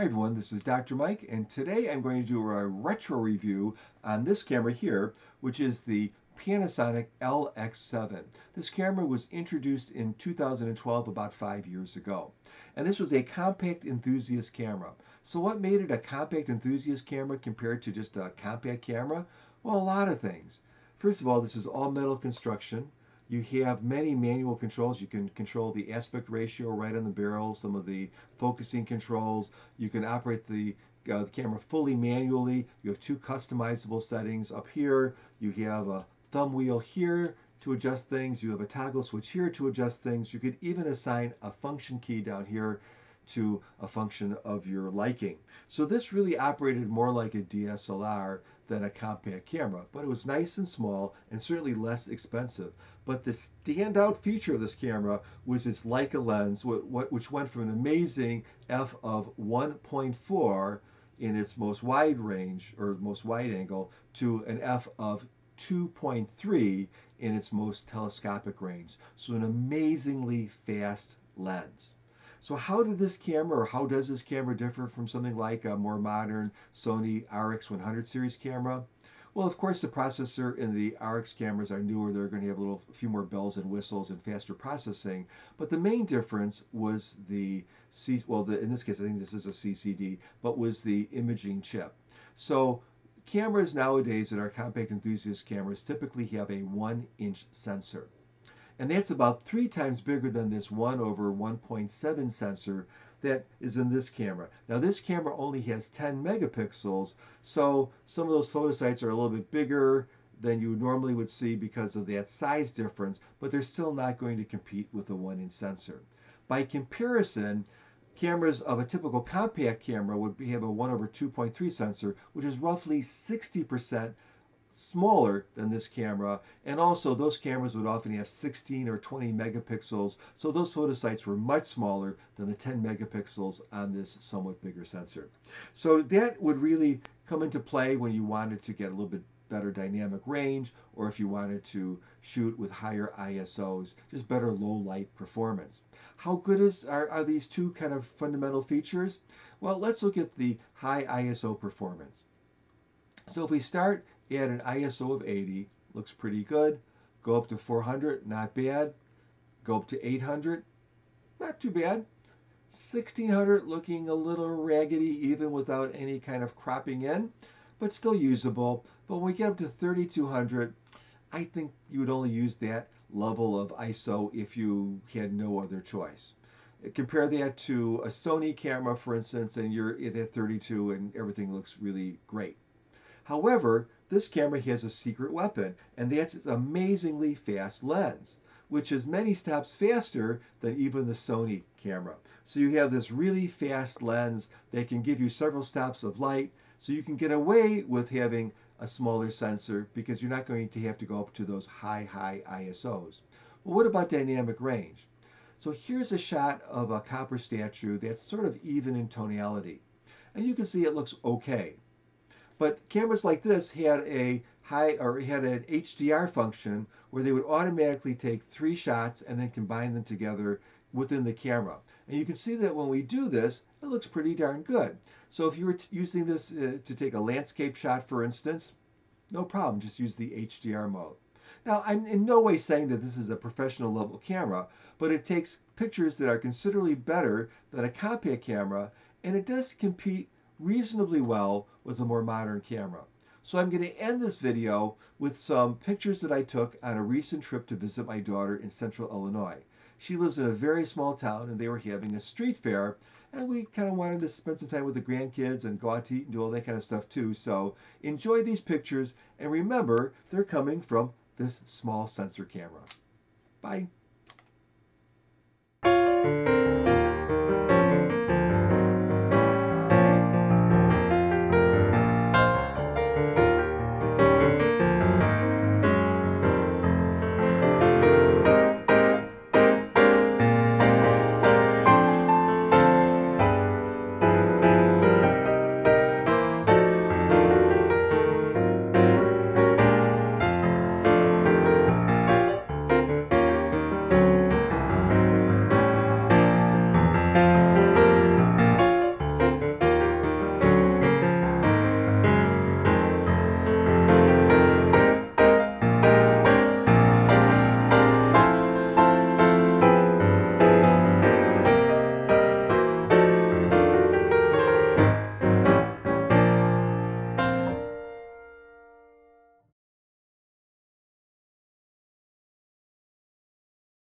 Hi everyone, this is Dr. Mike, and today I'm going to do a retro review on this camera here, which is the Panasonic LX7. This camera was introduced in 2012, about 5 years ago. And this was a compact enthusiast camera. So what made it a compact enthusiast camera compared to just a compact camera? Well, a lot of things. First of all, this is all metal construction. You have many manual controls. You can control the aspect ratio right on the barrel, some of the focusing controls. You can operate the camera fully manually. You have two customizable settings up here. You have a thumb wheel here to adjust things. You have a toggle switch here to adjust things. You could even assign a function key down here to a function of your liking. So this really operated more like a DSLR than a compact camera, but it was nice and small and certainly less expensive. But the standout feature of this camera was its Leica lens, which went from an amazing f of 1.4 in its most wide range, or most wide angle, to an f of 2.3 in its most telescopic range. So an amazingly fast lens. So how did this camera, or how does this camera differ from something like a more modern Sony RX100 series camera? Well, of course, the processor in the RX cameras are newer. They're going to have a few more bells and whistles and faster processing. But the main difference was in this case, I think this is a CCD, but was the imaging chip. So cameras nowadays that are compact enthusiast cameras typically have a 1-inch sensor. And that's about 3 times bigger than this 1/1.7 sensor that is in this camera. Now this camera only has 10 megapixels, so some of those photosites are a little bit bigger than you normally would see because of that size difference, but they're still not going to compete with a 1-inch sensor. By comparison, cameras of a typical compact camera would have a 1/2.3 sensor, which is roughly 60% smaller than this camera, and also those cameras would often have 16 or 20 megapixels, so those photosites were much smaller than the 10 megapixels on this somewhat bigger sensor. So that would really come into play when you wanted to get a little bit better dynamic range, or if you wanted to shoot with higher ISOs, just better low light performance. How good are these two kind of fundamental features? Well, let's look at the high ISO performance. So if we start at an ISO of 80, looks pretty good. Go up to 400, not bad. Go up to 800, not too bad. 1600 looking a little raggedy even without any kind of cropping in, but still usable. But when we get up to 3200, I think you would only use that level of ISO if you had no other choice. Compare that to a Sony camera, for instance, and you're at 32 and everything looks really great. However, this camera has a secret weapon, and that's its amazingly fast lens, which is many steps faster than even the Sony camera. So you have this really fast lens that can give you several stops of light, so you can get away with having a smaller sensor because you're not going to have to go up to those high ISOs. Well, what about dynamic range? So here's a shot of a copper statue that's sort of even in tonality, and you can see it looks okay. But cameras like this had an HDR function where they would automatically take 3 shots and then combine them together within the camera. And you can see that when we do this, it looks pretty darn good. So if you were using this to take a landscape shot, for instance, no problem, just use the HDR mode. Now, I'm in no way saying that this is a professional level camera, but it takes pictures that are considerably better than a compact camera, and it does compete reasonably well with a more modern camera. So I'm going to end this video with some pictures that I took on a recent trip to visit my daughter in central Illinois. She lives in a very small town and they were having a street fair, and we kind of wanted to spend some time with the grandkids and go out to eat and do all that kind of stuff too. So enjoy these pictures, and remember, they're coming from this small sensor camera. Bye.